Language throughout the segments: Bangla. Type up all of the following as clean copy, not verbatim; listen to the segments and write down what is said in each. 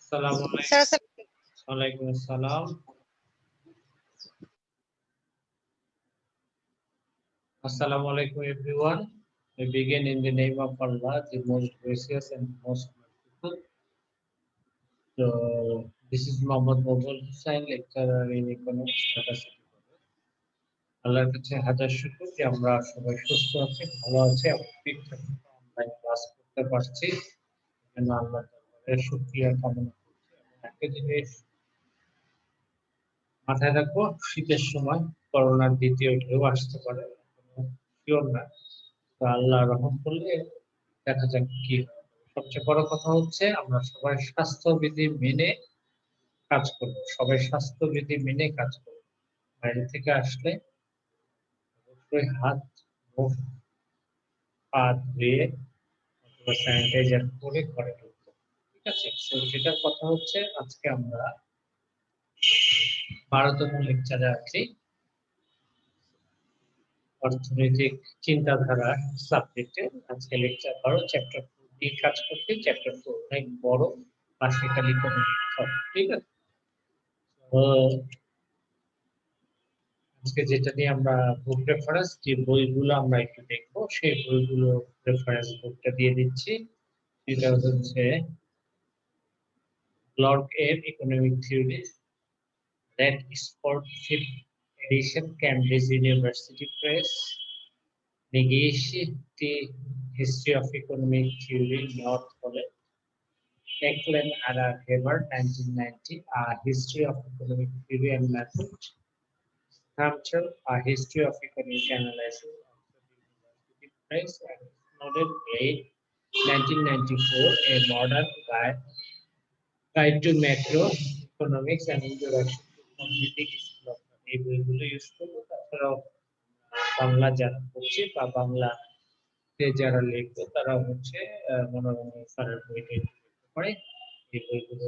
Assalamu Sir, alaikum. Assalam. Assalamu alaikum, everyone. We begin in the name of Allah, the most gracious and most merciful. So, this is Muhammad Mobul Hussain, lecturer in economics, Dhaka City College. আল্লাহর কাছে হাজার শুকর যে আমরা সবাই সুস্থ আছি, ভালো আছি এবং ঠিকঠাক অনলাইন ক্লাস করতে পারছি। এজন্য আল্লাহর দরবারে শুকরিয়া কামনা করছি। এবং একটা জিনিস মাথায় রাখবো, শীতের সময় করোনার দ্বিতীয় ঢেউ আসতে পারে, শিওর না। তো আল্লাহ রহম করলে দেখা যাক কি হয়। সবচেয়ে বড় কথা হচ্ছে আমরা সবাই স্বাস্থ্যবিধি মেনে কাজ করবো, সবাই স্বাস্থ্যবিধি মেনে কাজ করবো। বাইরে থেকে আসলে অবশ্যই হাত, মুখ, পা ধুয়ে অথবা স্যানিটাইজার করে ঘরে ঢুকবো। ঠিক আছে? তো যেটার কথা হচ্ছে আজকে আমরা 12তম লেকচারে আছি, অর্থনৈতিক চিন্তাধারা সাবজেক্টে। আজকে লেকচার 12, চ্যাপ্টার 4 দিয়ে কাজ করতে। চ্যাপ্টার 4 অনেক বড়, ক্লাসিক্যাল ইকোনমিক থট। ঠিক আছে? তো আজকে যেটা নিয়ে আমরা বুক রেফারেন্স, যে বইগুলো আমরা একটু দেখবো, সেই বইগুলো রেফারেন্স বুকটা দিয়ে দিচ্ছি। এটা হচ্ছে ব্লক এর economic theory, that spot 5th edition, Cambridge University Press. Negation, History of Economic Theory, North College. Eklund and Haber, 1990, History of Economic Theory and Method. Hampshire, History of Economic Analysis, Oxford University Press. And Snowden Blade, 1994, A Modern Guide to Macroeconomics and Introduction to Computing School of Thought. এই বইগুলো ইউজ করবো। তাছাড়াও বাংলা যারা পড়ছে বা বাংলা যারা লিখবে তারা হচ্ছে মনোরঞ্জন স্যারের বইটা লিখতে পারে। এই বইগুলো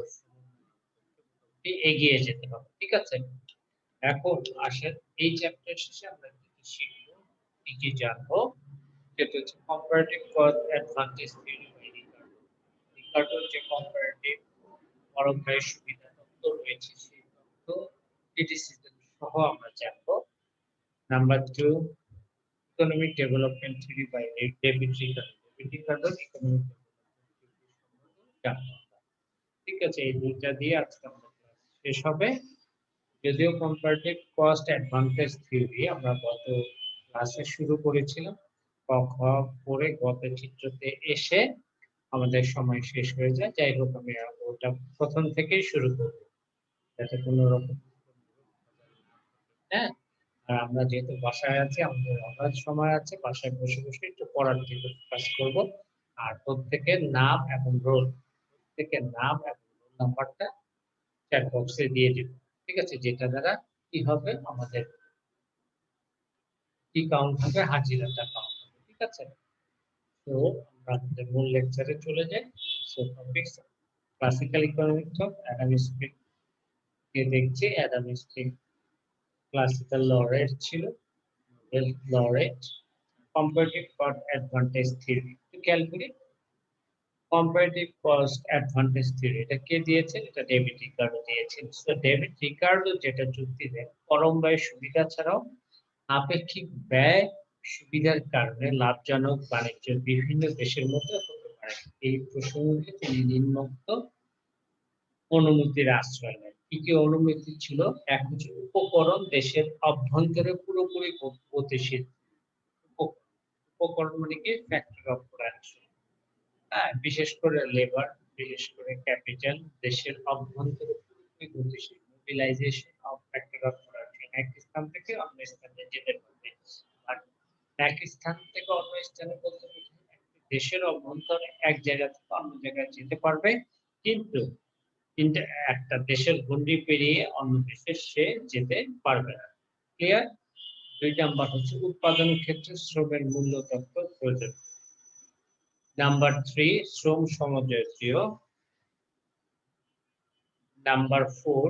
এগিয়ে যেতে হবে। ঠিক আছে? এখন আসেন এই চ্যাপ্টার শেষে আমরা কি শিখবো, কি কি জানবো। যেটা হচ্ছে comparative cost advantage theory by Ricardo. রিকার্ডোর যে কম্পারেটিভ পরোক্ষের সুবিধা তত্ত্ব রয়েছে, সেই তত্ত্ব ক্রিটিসিজম সহ আমরা জানবো। Number 2, economic development theory by David Ricardo. David রিকার্ডোর ইকোনমিক ডেভেলপমেন্ট। ঠিক আছে? এই দুইটা দিয়ে আজকে আমাদের ক্লাস শেষ হবে। যদিও কম্পারেটিভ কস্ট অ্যাডভান্টেজ থিওরি আমরা গত ক্লাসে শুরু করেছিলাম, পরে গত চিত্রতে এসে আমাদের সময় শেষ হয়ে যায়। যাই হোক, আমি ওটা প্রথম থেকেই শুরু করব, যাতে কোনো রকম হ্যাঁ। আর আমরা যেহেতু বাসায় আছি, আমাদের অনেক সময় আছে, বাসায় বসে বসে একটু পড়ার দিকে ফোকাস করব। আর প্রত্যেকের নাম এবং রোল, প্রত্যেকের নাম এবং রোল নাম্বারটা চ্যাট বক্সে দিয়ে দিব। ঠিক আছে? যেটা দ্বারা কি হবে, আমাদের কি কাউন্ট হবে, হাজিরাটা কাউন্ট হবে। ঠিক আছে? তো আমরা আমাদের মূল লেকচারে চলে যাই। So topics classical economic thought. Adam Smith কে দেখছি। অ্যাডাম স্মিথ ক্লাসিক্যাল লরেট ছিল, Nobel laureate. Comparative cost advantage theory to calculate comparative cost advantage theory, এটা কে দিয়েছেন? এটা ডেভিড রিকার্ডো দিয়েছেন। সো ডেভিড রিকার্ডো যেটা যুক্তি দেন, পরম ব্যয় সুবিধা ছাড়াও আপেক্ষিক ব্যয় সুবিধার কারণে লাভজনক বাণিজ্য বিভিন্ন দেশের মধ্যে হতে পারে। এই প্রসঙ্গে তিনি নিম্নোক্ত অনুমতির আশ্রয় নেন। কি কি অনুমতি ছিল? এক হচ্ছে উপকরণ দেশের অভ্যন্তরে পুরোপুরি গতিশীল। উপকরণ মানে কি? Factor of production. বিশেষ করে লেবার, বিশেষ করে ক্যাপিটাল দেশের অভ্যন্তরে পুরোপুরি গতিশীল। Mobilisation of factor of production, এক স্থান থেকে অন্য স্থানে যেতে পারবে। আর এক স্থান থেকে অন্য স্থানে বলতে দেশের অভ্যন্তরে এক জায়গা থেকে অন্য জায়গায় যেতে পারবে, কিন্তু একটা দেশের গণ্ডি পেরিয়ে অন্য দেশে সে যেতে পারবে না। ক্লিয়ার? 2 নাম্বার হচ্ছে উৎপাদন ক্ষেত্রে শ্রমের মূল্য তত্ত্ব প্রয়োজন। নাম্বার 3, শ্রম সমজাতীয়। নাম্বার 4,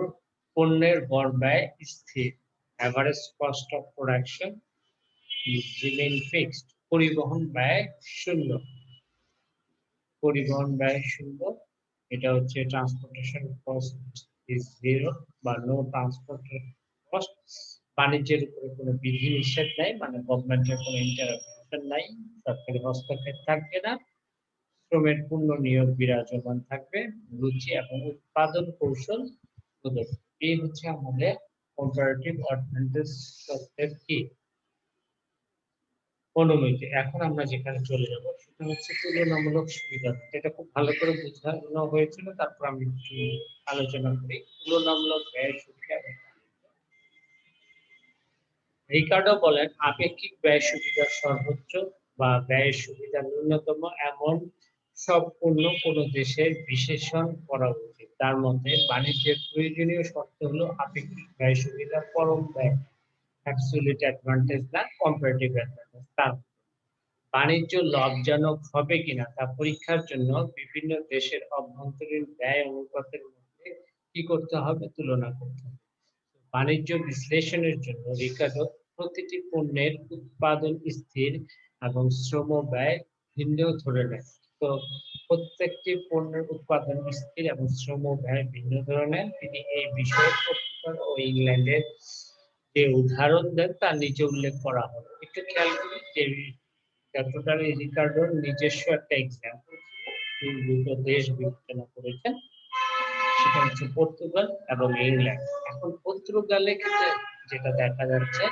পণ্যের গড় ব্যয় স্থির। Average cost of production remain fixed. পরিবহন ব্যয় শূন্য। পরিবহন ব্যয় শূন্য। এটা হচ্ছে ট্রান্সপোর্টেশন কস্ট ইজ জিরো বা নো ট্রান্সপোর্ট কস্ট। বাণিজ্যের উপরে কোনো বিধি নিষেধ নাই, মানে গভর্নমেন্টের কোনো ইন্টারভেনশন নাই, সরকারি হস্তক্ষেপ থাকবে না, শ্রমের পূর্ণ নিয়োগ বিরাজমান থাকবে, রুচি এবং উৎপাদন কৌশল প্রদর্শন। এই হচ্ছে আমাদের কম্পারেটিভ অ্যাডভান্টেজ তত্ত্বের কি অনুমতি। এখন আমরা যেখানে চলে যাব সেটা হচ্ছে তুলনামূলক সুবিধা। এটা খুব ভালো করে বোঝানো হয়েছিল, তারপর আমি একটু আলোচনা করি তুলনামূলক ব্যয় সুবিধা। রিকার্ডো বলেন আপেক্ষিক ব্যয় সুবিধার সর্বোচ্চ বা ব্যয় সুবিধা ন্যূনতম এমন সব পণ্য কোনো দেশের বিশেষণ করা উচিত। তার মধ্যে বাণিজ্যের প্রয়োজনীয় শর্ত হলো আপেক্ষিক ব্যয় সুবিধা পরম ব্যয়, অ্যাবসলিউট অ্যাডভান্টেজ না কম্পারেটিভ অ্যাডভান্টেজ। তার বাণিজ্য লাভজনক হবে কিনা তা পরীক্ষার জন্য বিভিন্ন দেশের অভ্যন্তরীণ ব্যয় অনুপাতের মধ্যে কি করতে হবে, তুলনা করতে হবে। বাণিজ্য বিশ্লেষণের জন্য রিকার্ডো প্রতিটি পণ্যের উৎপাদন স্থির এবং শ্রম ব্যয় ভিন্ন ধরে নেয়। তো প্রত্যেকটি পণ্যের উৎপাদন স্থির এবং শ্রম ব্যয় ভিন্ন ধরনের। তিনি এই বিষয়ে পর্তুগাল ও ইংল্যান্ডের যে উদাহরণ দেন তার নিচে উল্লেখ করা হলো। একটু খেয়াল করি যে টোটালি রিকার্ডোর নিজস্ব একটা এক্সাম্পল ছিল, দুটো দেশ বিবেচনা করেছেন, সেটা হচ্ছে পর্তুগাল এবং ইংল্যান্ড। এখন পর্তুগালে ক্ষেত্রে যেটা দেখা যাচ্ছে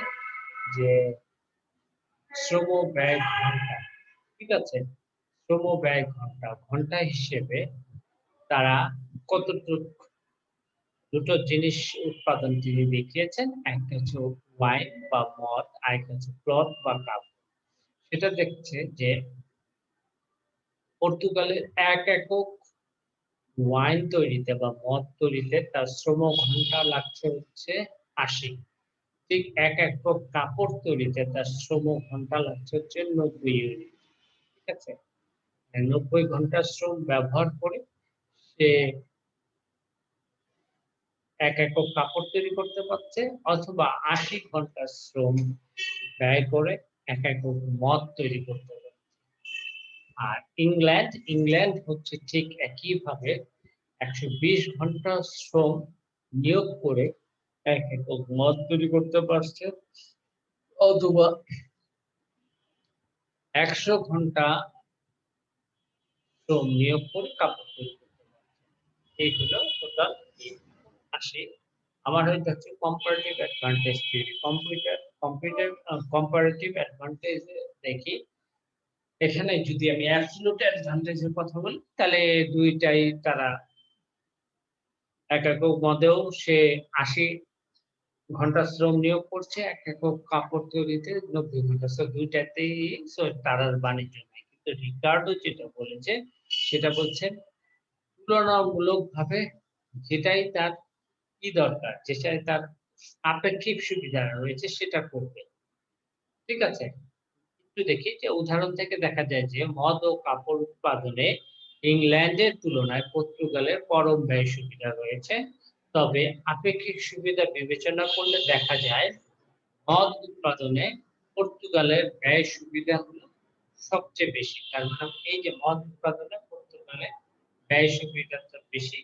যে শ্রম ব্যয় ঘন্টা, ঠিক আছে, শ্রম ব্যয় ঘন্টা ঘন্টা হিসেবে তারা কতটুকু দুটো জিনিস উৎপাদন তিনি দেখিয়েছেন, একটা হচ্ছে ওয়াইন বা মদ, আরেকটা হচ্ছে ক্লথ বা কাপড়। সেটা দেখছে যে পর্তুগালের এক একক ওয়াইন তৈরিতে বা মদ তৈরিতে তার শ্রম ঘন্টা লাগছে হচ্ছে ৮০। ঠিক এক একক কাপড় তৈরিতে তার শ্রম ঘন্টা লাগছে হচ্ছে ৯০ ইউনিট। ঠিক আছে, ৯০ ঘন্টা শ্রম ব্যবহার করে সে এক একক কাপড় তৈরি করতে পারছে, অথবা ৮০ ঘন্টা শ্রম ব্যয় করে এক একক মদ তৈরি করতে পারছে। আর ইংল্যান্ড হচ্ছে ঠিক একইভাবে ১২০ ঘন্টা শ্রম নিয়োগ করে এক একক মদ তৈরি করতে পারছে, অথবা ১০০ ঘন্টা শ্রম নিয়োগ করে কাপড় তৈরি করতে পারছে। এই হলো টোটাল ৮০। আমার হইতে হচ্ছে comparative advantage theory. Comparative advantage দেখি, এখানে যদি আমি অ্যাবসলিউট অ্যাডভান্টেজ এর কথা বলি তাহলে দুইটাই তারা এক একক মদেও সে ৮০ ঘন্টা শ্রম নিয়োগ করছে, এক একক কাপড় তৈরিতে ৯০ ঘন্টা। সো দুইটাতেই তার আর বাণিজ্য নাই। কিন্তু রিকার্ডো যেটা বলেছে সেটা বলছে তুলনামূলকভাবে যেটাই তার কি দরকার, যেটাই তার আপেক্ষিক সুবিধা রয়েছে সেটা করবে। ঠিক আছে? একটু দেখি যে উদাহরণ থেকে দেখা যায় যে মদ ও কাপড় উৎপাদনে ইংল্যান্ডের তুলনায় পর্তুগালের পরম ব্যয় সুবিধা রয়েছে। তবে আপেক্ষিক সুবিধা বিবেচনা করলে দেখা যায় মদ উৎপাদনে পর্তুগালের ব্যয় সুবিধা হলো সবচেয়ে বেশি। তার মানে এই যে মদ উৎপাদনে পর্তুগালের ব্যয় সুবিধাটা বেশি,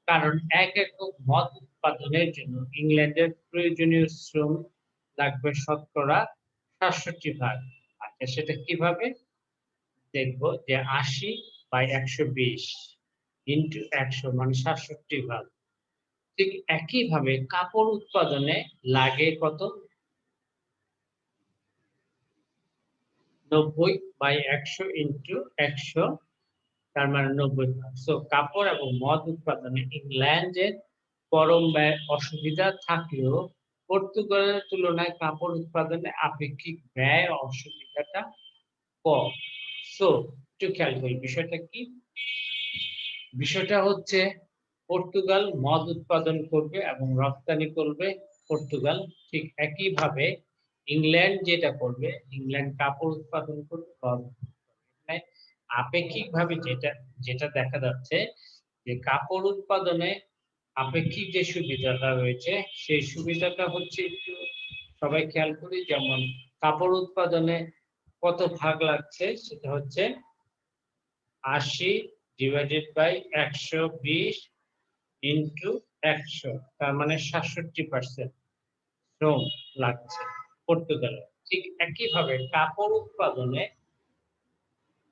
কারণ এক একক মদ উৎপাদনের জন্য ইংল্যান্ডের প্রয়োজনীয় শ্রম লাগবে শতকরা ৬৭ ভাগ। আচ্ছা, সেটা কিভাবে দেখবো যে ৮০/১২০ ইনটু ১০০ মানে ৬৭ ভাগ। ঠিক একইভাবে কাপড় উৎপাদনে লাগে কত, ৯০/১০০ ইনটু ১০০, তার মানে ৯০ ভাগ। সো কাপড় এবং মদ উৎপাদনে ইংল্যান্ডের পরম ব্যয় অসুবিধা থাকলেও পর্তুগালের তুলনায় কাপড় উৎপাদনে আপেক্ষিক ব্যয় অসুবিধাটা কম। সো একটু খেয়াল করি বিষয়টা কি? বিষয়টা হচ্ছে পর্তুগাল মদ উৎপাদন করবে এবং রপ্তানি করবে পর্তুগাল। ঠিক একইভাবে ইংল্যান্ড যেটা করবে, ইংল্যান্ড কাপড় উৎপাদন করবে। আপেক্ষিকভাবে যেটা যেটা দেখা যাচ্ছে যে কাপড় উৎপাদনে আপেক্ষিক যে সুবিধাটা রয়েছে সেই সুবিধাটা হচ্ছে একটু সবাই খেয়াল করি, যেমন কাপড় উৎপাদনে কত ভাগ লাগছে সেটা হচ্ছে ৮০ ডিভাইডেড বাই 120 ইন্টু 100, তার মানে 67% শ্রম লাগছে পর্তুগালে। ঠিক একইভাবে কাপড় উৎপাদনে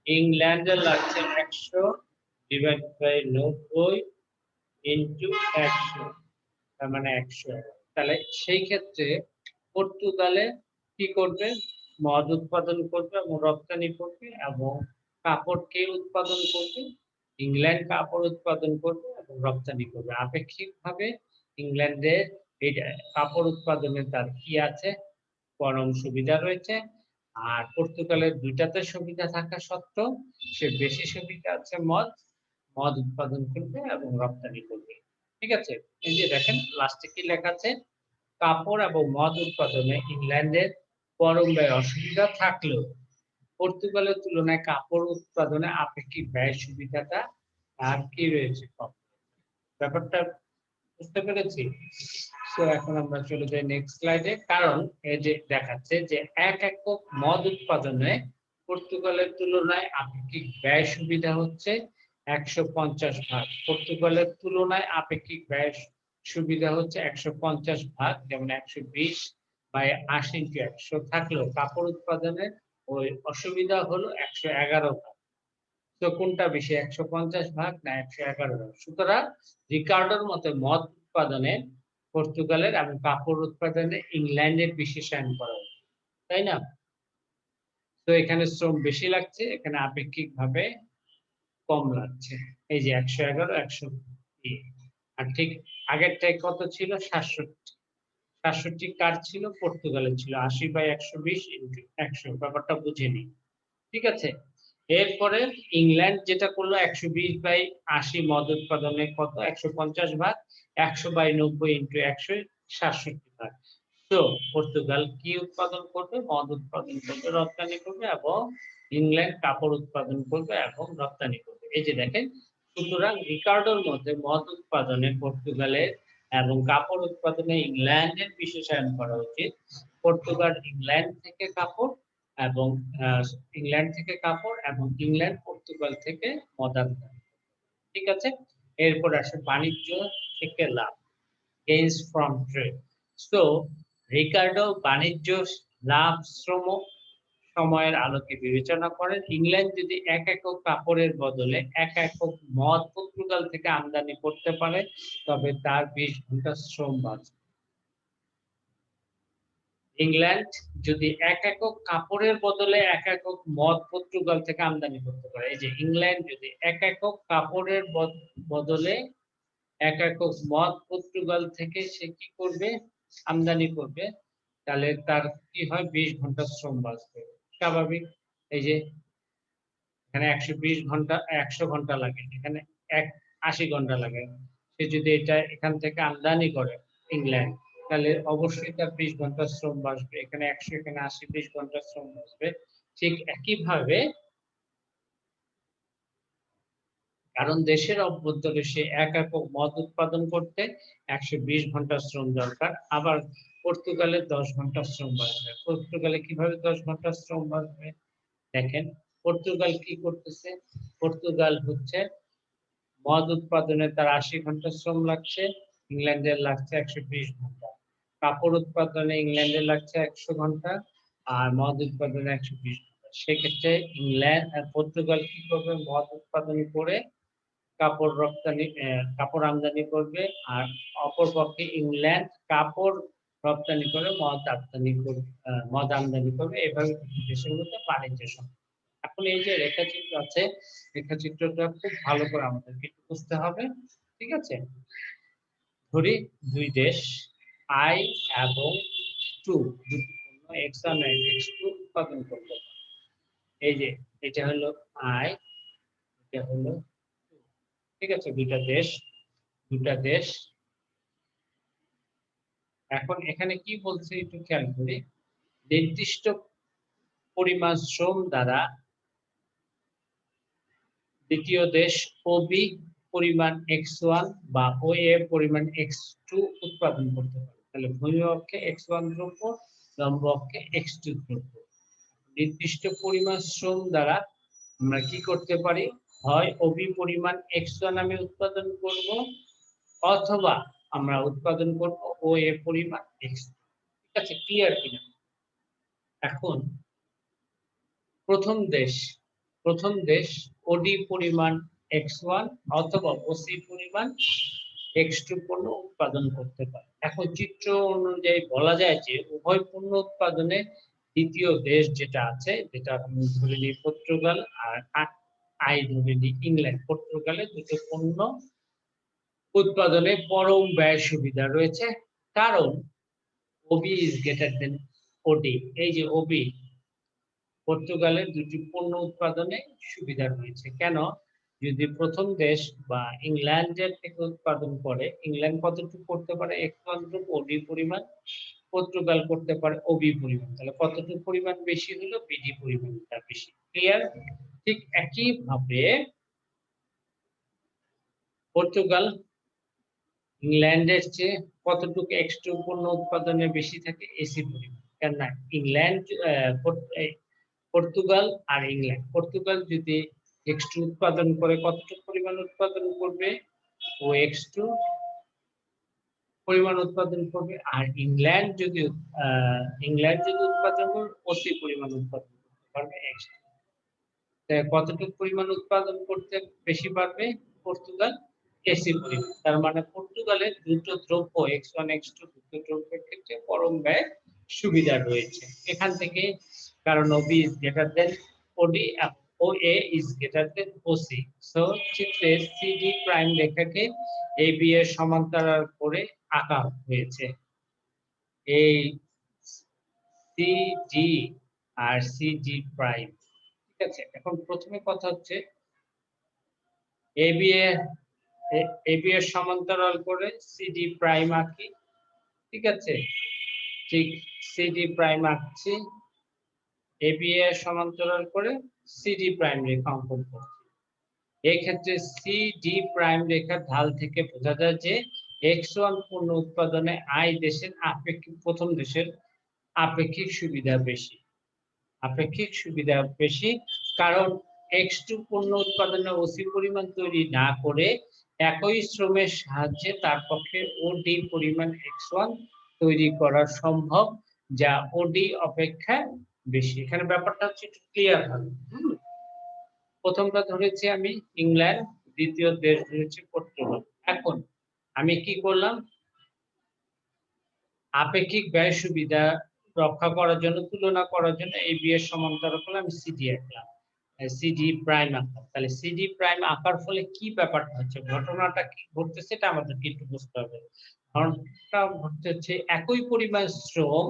ইংল্যান্ডে লাগছে 100 ডিভাইড বাই 90 ইন্টু 100, তার মানে 100। তাহলে সেই ক্ষেত্রে পর্তুগালে কি করবে? মদ উৎপাদন করবে এবং রপ্তানি করবে, এবং কাপড় কে উৎপাদন করবে? ইংল্যান্ড কাপড় উৎপাদন করবে এবং রপ্তানি করবে। আপেক্ষিকভাবে ইংল্যান্ডের এই কাপড় উৎপাদনে তার কি আছে? পরম সুবিধা রয়েছে। আর পর্তুগালের দুইটাতে সুবিধা থাকা সত্ত্বেও সে বেশি সুবিধা আছে মদ উৎপাদন করবে এবং রপ্তানি করবে। ঠিক আছে? এই যে দেখেন লাস্টে কি লেখা আছে? কাপড় এবং মদ উৎপাদনে ইংল্যান্ডের পরম ব্যয় অসুবিধা থাকলেও পর্তুগালের তুলনায় কাপড় উৎপাদনে আপেক্ষিক ব্যয় সুবিধাটা আর কি রয়েছে কম। ব্যাপারটা বুঝতে পেরেছি? সো এখন আমরা চলে যাই নেক্সট স্লাইডে। কারণ এই যে দেখাচ্ছে যে 1 একক মদ উৎপাদনে পর্তুগালের তুলনায় আপেক্ষিক ব্যয় সুবিধা হচ্ছে 150 ভাগ। পর্তুগালের তুলনায় আপেক্ষিক ব্যয় সুবিধা হচ্ছে 150 ভাগ, যেমন 120 বাই 80 ইন্টু 100 থাকলেও কাপড় উৎপাদনের ওই অসুবিধা হলো 111 ভাগ। তো কোনটা বেশি, 150 ভাগ না 111 ভাগ? সুতরাং রিকার্ডোর মতে মদ উৎপাদনে পর্তুগালের এবং কাপড় উৎপাদনে ইংল্যান্ডের বিশেষায়ন করা উচিত, তাই না? তো এখানে শ্রম বেশি লাগছে, এখানে আপেক্ষিকভাবে কম লাগছে। এই যে 111 120, আর ঠিক আগেরটায় কত ছিল? 67। 67 কার ছিল? পর্তুগালের ছিল। 80 বাই 120 ইন্টু 100, ব্যাপারটা বুঝে নিই। ঠিক আছে? এরপরে ইংল্যান্ড যেটা করলো 120 বাই 80 মদ উৎপাদনে কত? 150 ভাগ, 100 বাই 90 ইন্টু 100 67 ভাগ। তো পর্তুগাল কি উৎপাদন করবে? মদ উৎপাদন করবে, রপ্তানি করবে, এবং ইংল্যান্ড কাপড় উৎপাদন করবে এবং রপ্তানি করবে। এই যে দেখেন, সুতরাং রিকার্ডোর মধ্যে মদ উৎপাদনে পর্তুগালের এবং কাপড় উৎপাদনে ইংল্যান্ডের বিশেষায়ন করা উচিত। পর্তুগাল ইংল্যান্ড থেকে কাপড় এবং ইংল্যান্ড পর্তুগাল থেকে মদ আমদানি। ঠিক আছে? এরপর আসে বাণিজ্য থেকে লাভ, gains from trade. So Ricardo বাণিজ্য লাভ শ্রম সময়ের আলোকে বিবেচনা করেন। ইংল্যান্ড যদি 1 একক কাপড়ের বদলে 1 একক মদ পর্তুগাল থেকে আমদানি করতে পারে, তবে তার 20 ঘন্টা শ্রম বাঁচবে। ইংল্যান্ড যদি 1 একক কাপড়ের বদলে 1 একক মদ পর্তুগাল থেকে আমদানি করতে পারে। এই যে ইংল্যান্ড যদি 1 একক কাপড়ের বদলে 1 একক মদ পর্তুগাল থেকে সে কি করবে? আমদানি করবে। তাহলে তার কি হয়? 20 ঘন্টা শ্রম বাঁচবে। স্বাভাবিক। এই যে এখানে 120 ঘন্টা 100 ঘন্টা লাগে। এখানে 80 ঘন্টা লাগে। সে যদি এটা এখান থেকে আমদানি করে ইংল্যান্ড, তাহলে অবশ্যই তার 20 ঘন্টা শ্রম বাঁচবে। এখানে 100, এখানে 80, 20 ঘন্টা শ্রম বাঁচবে। ঠিক একইভাবে কারণ দেশের অভ্যন্তরে সে 1 একক মদ উৎপাদন করতে 120 ঘন্টা শ্রম দরকার। আবার পর্তুগালে 10 ঘন্টা শ্রম বাঁচবে। পর্তুগালে কিভাবে 10 ঘন্টা শ্রম বাঁচবে? দেখেন, পর্তুগাল কি করতেছে? পর্তুগাল হচ্ছে মদ উৎপাদনে তার 80 ঘন্টা শ্রম লাগছে, ইংল্যান্ডের লাগছে 120 ঘন্টা। কাপড় উৎপাদনে ইংল্যান্ডের লাগছে 100 ঘন্টা, আর মদ উৎপাদনে 120 ঘন্টা। সেক্ষেত্রে পর্তুগাল কি করবে? মদ উৎপাদন করে কাপড় আমদানি করবে, আর অপরপক্ষে ইংল্যান্ড কাপড় রপ্তানি করে মদ আমদানি করবে। এভাবে দেশের মধ্যে বাণিজ্য সম্পর্ক। এখন এই যে রেখাচিত্র আছে, রেখাচিত্রটা খুব ভালো করে আমাদেরকে একটু বুঝতে হবে। ঠিক আছে? ধরি দুই দেশ I এবং 2 দুটি পণ্য X1 এবং X2 উৎপাদন করতে পারে। এই যে এটা হলো I, এটা হলো 2। ঠিক আছে? দুটা দেশ। এখন এখানে কি বলছে একটু খেয়াল করি। নির্দিষ্ট পরিমাণ শ্রম দ্বারা দ্বিতীয় দেশ OB পরিমাণ X1 বা OA পরিমাণ X2 উৎপাদন করতে পারে। তাহলে ভূমি অক্ষে X1 দ্রব্য, লম্ব অক্ষে X2 দ্রব্য। নির্দিষ্ট পরিমাণ শ্রম দ্বারা আমরা কি করতে পারি? হয় ওবি পরিমাণ x1 আমি উৎপাদন করব, অথবা আমরা উৎপাদন করব ও এ পরিমাণ x। ঠিক আছে, ক্লিয়ার কিনা? এখন প্রথম দেশ ওডি পরিমাণ x1 অথবা ওসি পরিমাণ x2 পণ্য উৎপাদন করতে পারে। এখন চিত্র অনুযায়ী বলা যায় যে উভয় পণ্য উৎপাদনে দ্বিতীয় দেশ যেটা আছে, যেটা আমি ধরে নিই পর্তুগাল আর আই ধরে নিই ইংল্যান্ড। পর্তুগালে দুটো পণ্য উৎপাদনে পরম ব্যয় সুবিধা রয়েছে, কারণ ওবি ইজ গ্রেটার দেন ওডি। এই যে ওবি, পর্তুগালের দুটি পণ্য উৎপাদনে সুবিধা রয়েছে। কেন? যদি প্রথম দেশ বা ইংল্যান্ডের থেকে উৎপাদন করে, ইংল্যান্ড কতটুকু করতে পারে? x1 ওডি পরিমাণ, পর্তুগাল করতে পারে ওবি পরিমাণ। তাহলে কতটুকু পরিমাণ বেশি হলো? বিডি পরিমাণটা বেশি। ক্লিয়ার? ঠিক একই ভাবে পর্তুগাল ইংল্যান্ডের চেয়ে কতটুকু x2 পণ্য উৎপাদনে বেশি থাকে? এসি পরিমাণ। কেন না ইংল্যান্ড পর্তুগাল আর ইংল্যান্ড, পর্তুগাল যদি x2 উৎপাদন করে কতটুকু পরিমাণ উৎপাদন করবে? ও x2 পরিমাণ উৎপাদন করবে। আর ইংল্যান্ড যদি উৎপাদন করে ওসি পরিমাণ উৎপাদন করতে পারবে x2। কতটুকু পরিমাণ উৎপাদন করতে বেশি পারবে পর্তুগাল? এসি পরিমাণ। তার মানে পর্তুগালের দুটো দ্রব্য x1 x2 দুটো দ্রব্যের ক্ষেত্রে পরম ব্যয় সুবিধা রয়েছে। এখান থেকে কারণ Obi is greater than OD, OA is greater than OC. So চিত্রে সিডি প্রাইম রেখাকে এবি এর সমান্তরাল করে আঁকা হয়েছে। এই সিডি আর সিডি প্রাইম। ঠিক আছে, এখন প্রথমে কথা হচ্ছে এবি এর সমান্তরাল করে সিডি প্রাইম আঁকি। ঠিক আছে, ঠিক সিডি প্রাইম আঁকছি, এবি এর সমান্তরাল করে সিডি প্রাইম রেখা অঙ্কন করছি। এই ক্ষেত্রে সিডি প্রাইম রেখার ঢাল থেকে বোঝা যায় যে x1 পণ্য উৎপাদনে আই দেশের প্রথম দেশের আপেক্ষিক সুবিধা বেশি। আপেক্ষিক সুবিধা বেশি কারণ x2 পণ্য উৎপাদনে ওসি পরিমাণ তৈরি না করে একই শ্রমের সাহায্যে তার পক্ষে ওডি পরিমাণ x1 তৈরি করা সম্ভব, যা ওডি অপেক্ষা বেশি। এখানে ব্যাপারটা হচ্ছে একটু ক্লিয়ার হবে। প্রথমটা ধরেছি আমি ইংল্যান্ড, দ্বিতীয় দেশ ধরেছি পর্তুগাল। এখন আমি কি করলাম? আপেক্ষিক ব্যয় সুবিধা রক্ষা করার জন্য, তুলনা করার জন্য এবি এর সমান্তরাল করলে আমি সিডি আঁকলাম, সিডি প্রাইম আঁকলাম। তাহলে সিডি প্রাইম আঁকার ফলে কি ব্যাপারটা হচ্ছে, ঘটনাটা কি ঘটতেছে এটা আমাদেরকে একটু বুঝতে হবে। ঘটনাটা ঘটতে হচ্ছে একই পরিমাণ শ্রম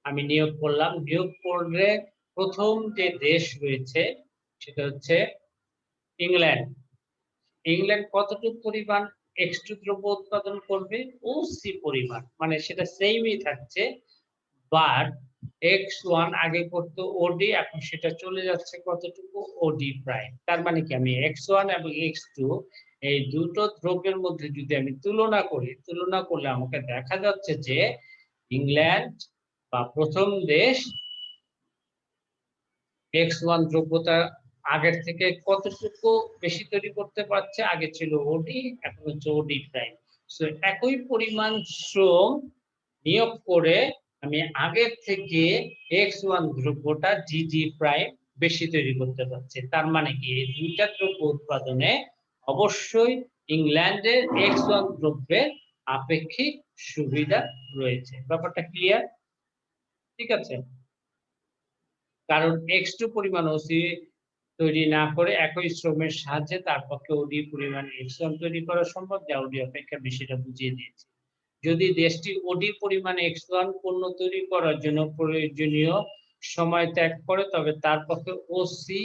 আমি নিয়োগ করলাম, নিয়োগ করলে প্রথম যে দেশ রয়েছে সেটা হচ্ছে ইংল্যান্ড। ইংল্যান্ড কতটুকু পরিমাণ x2 দ্রব্য উৎপাদন করবে? ওসি পরিমাণ, মানে সেটা সেমই থাকছে, বাট x1 আগে করতো ওডি, এখন সেটা চলে যাচ্ছে কতটুকু? ওডি প্রাইম। তার মানে কি আমি x1 এবং x2 এই দুটো দ্রব্যের মধ্যে যদি আমি তুলনা করি, তুলনা করলে আমাকে দেখা যাচ্ছে যে ইংল্যান্ড বা প্রথম দেশ x1 দ্রব্যটা আগের থেকে কতটুকু বেশি তৈরি করতে পারছে? আগে ছিল ওডি, এখন হচ্ছে ওডি প্রাইম। সো একই পরিমাণ শ্রম নিয়োগ করে আমি আগের থেকে x1 দ্রব্যটা জিজি প্রাইম বেশি তৈরি করতে পারছি। তার মানে কি এই দুইটা দ্রব্য উৎপাদনে অবশ্যই ইংল্যান্ডের x1 দ্রব্যের আপেক্ষিক সুবিধা রয়েছে। ব্যাপারটা ক্লিয়ার? ঠিক আছে, কারণ x2 পরিমাণ ওসি তৈরি না করে একই শ্রমের সাহায্যে তার পক্ষে ওডি পরিমাণ x1 তৈরি করা সম্ভব, যা ওডি অপেক্ষা বেশিটা বুঝিয়ে দিয়েছে। যদি দেশটি ওডি পরিমাণ x1 পণ্য তৈরি করার জন্য প্রয়োজনীয় সময় ত্যাগ করে, তবে তার পক্ষে ওসি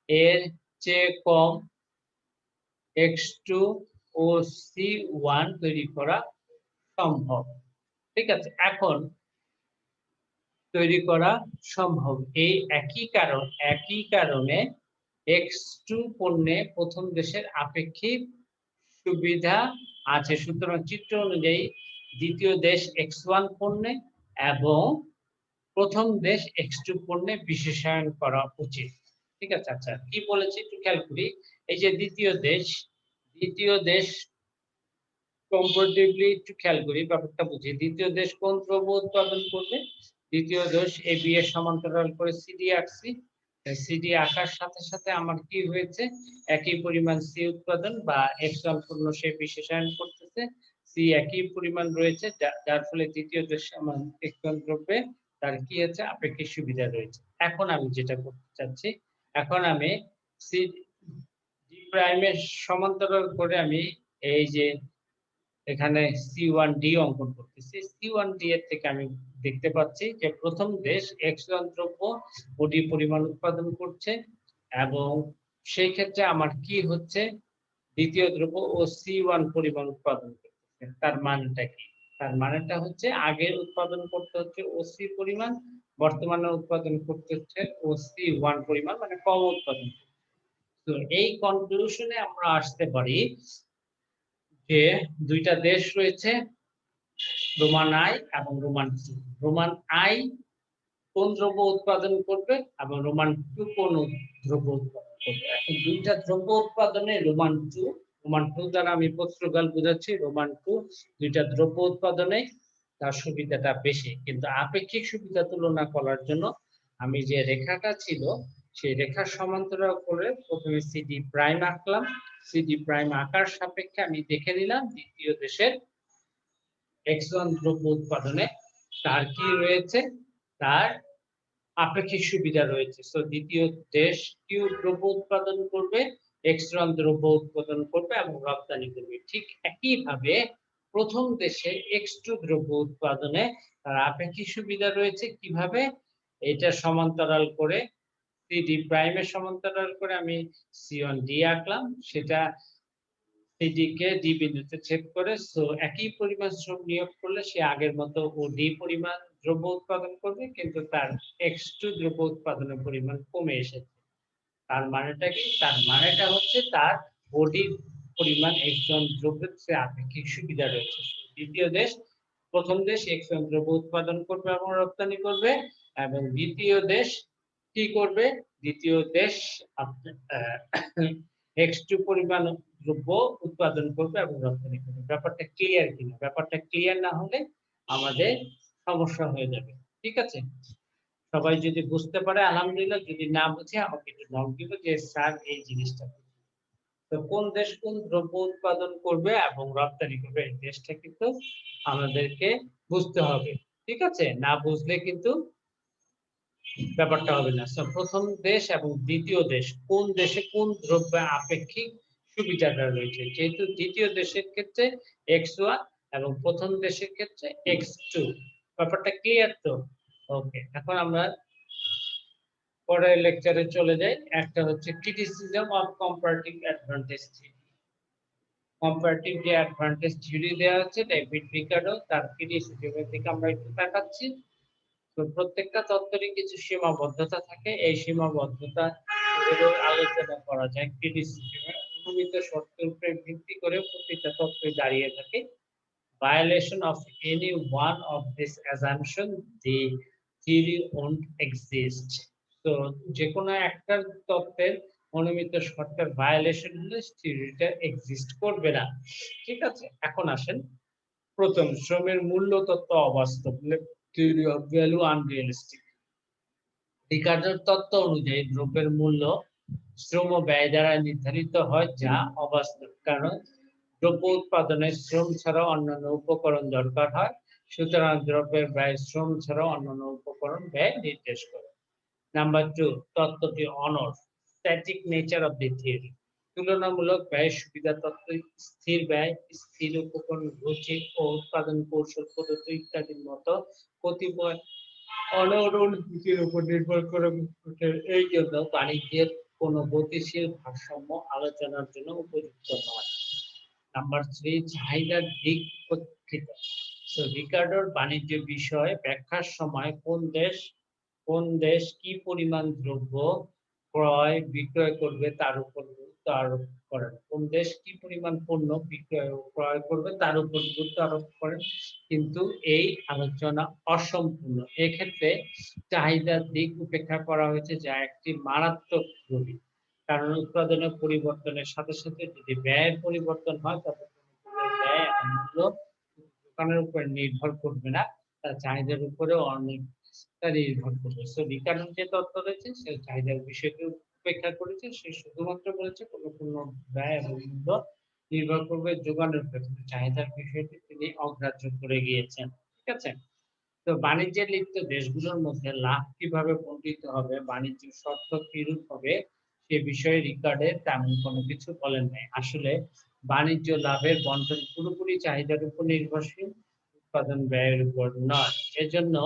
এর চেয়ে কম x2 ও C1 তৈরি করা সম্ভব। ঠিক আছে, এখন তৈরি করা সম্ভব। এই একই কারণে x2 পণ্যে প্রথম দেশের আপেক্ষিক সুবিধা আছে। সুতরাং চিত্র অনুযায়ী দ্বিতীয় দেশ x1 পণ্যে এবং প্রথম দেশ x2 পণ্যে বিশেষায়ন করা উচিত। ঠিক আছে? আচ্ছা কি বলেছি একটু খেয়াল করি। এই যে দ্বিতীয় দেশ কম্পারেটিভলি একটু খেয়াল করি ব্যাপারটা বুঝি। দ্বিতীয় দেশ কোন দ্রব্য উৎপাদন করবে? দ্বিতীয় দেশ AB এর সমান্তরাল করে CD আঁকছি। CD আঁকার সাথে, সাথে আমার কি হয়েছে? একই পরিমাণ C উৎপাদন বা X1 পূর্ণ সে বিশেষায়ন করতেছে। C একই পরিমাণ রয়েছে যার ফলে দ্বিতীয় দেশ সমান X1 দ্রব্যে তার কি হচ্ছে? আপেক্ষিক সুবিধা রয়েছে। এখন আমি যেটা করতে চাচ্ছি, এখন আমি C D প্রাইম এর সমান্তরাল করে আমি এই যে এখানে C1D অঙ্কন করতেছি। C1D এর থেকে আমি দেখতে পাচ্ছি যে প্রথম দেশ X1 দ্রব্য OD পরিমাণ উৎপাদন করছে এবং সেই ক্ষেত্রে আমার কি হচ্ছে? দ্বিতীয় দ্রব্য ও C1 পরিমাণ উৎপাদন করতেছে। তার মানেটা কি? তার মানেটা হচ্ছে আগে উৎপাদন করতে হচ্ছে OC পরিমাণ, বর্তমানে উৎপাদন করতে হচ্ছে OC1 পরিমাণ মানে কম উৎপাদন। তো এই কনক্লুশন এ আমরা আসতে পারি যে ২ টা দেশ রয়েছে রোমান I এবং রোমান II। রোমান I কোন দ্রব্য উৎপাদন করবে এবং রোমান II কোন দ্রব্য উৎপাদন করবে। এখন ২ টা দ্রব্য উৎপাদনে রোমান II দ্বারা আমি পর্তুগাল বোঝাচ্ছি, রোমান II ২ টা দ্রব্য উৎপাদনে তার সুবিধাটা বেশি। কিন্তু আপেক্ষিক সুবিধা তুলনা করার জন্য আমি যে রেখাটা ছিল সেই রেখার সমান্তরাল করে প্রথমে CD প্রাইম আঁকলাম। CD প্রাইম আঁকার সাপেক্ষে আমি দেখে নিলাম দ্বিতীয় দেশের X1 দ্রব্য উৎপাদনে তার কি রয়েছে? তার আপেক্ষিক সুবিধা রয়েছে। সো দ্বিতীয় দেশ Q দ্রব্য উৎপাদন করবে, X1 দ্রব্য উৎপাদন করবে এবং রপ্তানি করবে। ঠিক একইভাবে প্রথম দেশে X2 দ্রব্য উৎপাদনে তার আপেক্ষিক সুবিধা রয়েছে কিভাবে? এটা সমান্তরাল করে CD প্রাইম এর সমান্তরাল করে আমি C1D আঁকলাম। সেটা CD কে D বিন্দুতে ছেদ করে সো একই পরিমাণ শ্রম নিয়োগ করলে সে আগের মতো OD পরিমাণ দ্রব্য উৎপাদন করবে কিন্তু তার X2 দ্রব্য উৎপাদনের পরিমাণ কমে এসেছে। তার মানেটা কি? তার মানেটা হচ্ছে তার OD পরিমাণ X1 দ্রব্যের চেয়ে আপেক্ষিক সুবিধা রয়েছে। দ্বিতীয় দেশ প্রথম দেশ X1 দ্রব্য উৎপাদন করবে এবং রপ্তানি করবে এবং দ্বিতীয় দেশ কি করবে? দ্বিতীয় দেশ X2 পরিমাণ দ্রব্য উৎপাদন করবে এবং রপ্তানি করবে। ব্যাপারটা ক্লিয়ার কিনা? ব্যাপারটা ক্লিয়ার না হলে আমাদের সমস্যা হয়ে যাবে। ঠিক আছে? সবাই যদি বুঝতে পারে আলহামদুলিল্লাহ, যদি না বুঝে আমাকে একটু নক দিবে যে স্যার এই জিনিসটা। তো কোন দেশ কোন দ্রব্য উৎপাদন করবে এবং রপ্তানি করবে এই দেশটা কিন্তু আমাদেরকে বুঝতে হবে। ঠিক আছে? না বুঝলে কিন্তু ব্যাপারটা হবে না। সো প্রথম দেশ এবং দ্বিতীয় দেশ কোন দেশে কোন দ্রব্যে আপেক্ষিক সুবিধাটা রয়েছে। যেহেতু দ্বিতীয় দেশের ক্ষেত্রে X1 এবং প্রথম দেশের ক্ষেত্রে X2। ব্যাপারটা ক্লিয়ার তো? ওকে। এখন আমরা পরের লেকচারে চলে যাই। একটা হচ্ছে criticism of comparative advantage theory. Comparative যে অ্যাডভান্টেজ থিওরি দেয়া আছে ডেভিড রিকার্ডো তার ক্রিটিসিজমের দিকে আমরা একটু তাকাচ্ছি। তো প্রত্যেকটা তত্ত্বেরই কিছু সীমাবদ্ধতা থাকে। এই সীমাবদ্ধতা গুলো আলোচনা করা যায় ক্রিটিসিজমে। অনুমিত শর্তের উপরে ভিত্তি করে প্রত্যেকটা তত্ত্ব দাঁড়িয়ে থাকে। Violation of any one of this assumption, the theory won't exist. তো যেকোনো একটা তত্ত্বের অনুমিত শর্তের ভায়োলেশন হলে থিওরিটা এক্সিস্ট করবে না। ঠিক আছে? এখন আসেন প্রথম শ্রমের মূল্য তত্ত্ব অবাস্তব। Theory of value unrealistic. রিকার্ডোর তত্ত্ব অনুযায়ী দ্রব্যের মূল্য শ্রম ও ব্যয় দ্বারা নির্ধারিত হয় যা অবাস্তব। কারণ দ্রব্য উৎপাদনে শ্রম ছাড়া অন্যান্য উপকরণ দরকার হয়। সুতরাং দ্রব্যের ব্যয় শ্রম ছাড়া অন্যান্য উপকরণ ব্যয় নির্দেশ করে। নাম্বার 2 তত্ত্বটি অনর static nature of the theory. তুলনামূলক ব্যয় সুবিধা তত্ত্ব স্থির ব্যয়, স্থির উপকরণ, রুচি ও উৎপাদন কৌশল পদ্ধতি ইত্যাদির মতো কতিপয় অনড় নীতির উপর নির্ভর করে ওঠে। এই জন্য বাণিজ্যের কোনো গতিশীল ভারসাম্য আলোচনার জন্য উপযুক্ত নয়। নাম্বার 3 চাহিদার দিক প্রক্ষিত। সো রিকার্ডোর বাণিজ্য বিষয় ব্যাখ্যার সময় কোন দেশ কি পরিমাণ দ্রব্য ক্রয় বিক্রয় করবে তার উপর গুরুত্ব আরোপ করেন। কোন দেশ কি পরিমাণ পণ্য বিক্রয় ও ক্রয় করবে তার উপর গুরুত্ব আরোপ করেন। কিন্তু এই আলোচনা অসম্পূর্ণ। এক্ষেত্রে চাহিদার দিক উপেক্ষা করা হয়েছে, যা একটি মারাত্মক ত্রুটি। কারণ উৎপাদনের পরিবর্তনের সাথে সাথে যদি ব্যয়ের পরিবর্তন হয়, তবে ব্যয় এবং মূল্য দোকানের উপর নির্ভর করবে না, তার চাহিদার উপরেও অনেকটা নির্ভর করবে। সো রিকার্ডন যে তত্ত্ব রয়েছে সে চাহিদার বিষয়কে উপেক্ষা করেছে। সে শুধুমাত্র বলেছে কোনো পণ্য ব্যয় এবং মূল্য নির্ভর করবে যোগানের উপর। কিন্তু চাহিদার বিষয়টি তিনি অগ্রাহ্য করে গিয়েছেন। ঠিক আছে? তো বাণিজ্যে লিপ্ত দেশগুলোর মধ্যে লাভ কিভাবে বণ্টিত হবে, বাণিজ্য শর্ত কিরূপ হবে, সে বিষয়ে রিকার্ডে তেমন কোনো কিছু বলেন নাই। আসলে বাণিজ্য লাভের বন্টন পুরোপুরি চাহিদার উপর নির্ভরশীল, উৎপাদন ব্যয়ের উপর নয়। এজন্য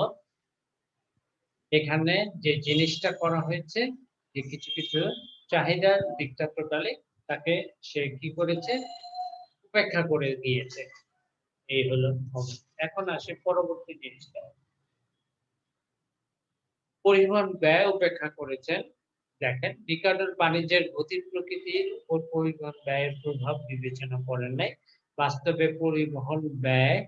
এখানে যে জিনিসটা করা হয়েছে, যে কিছু কিছু চাহিদার দিকটা টোটালি তাকে সে কি করেছে, উপেক্ষা করে দিয়েছে। এই হলো অবস্থা। এখন আসে পরবর্তী জিনিসটা। পরিবহন ব্যয় উপেক্ষা করেছেন। দেখেন, রিকার্ডোর বাণিজ্যের গতি প্রকৃতির উপর পরিবহন ব্যয়ের প্রভাব বিবেচনা করেন নাই। বাস্তবে পরিবহন ব্যয়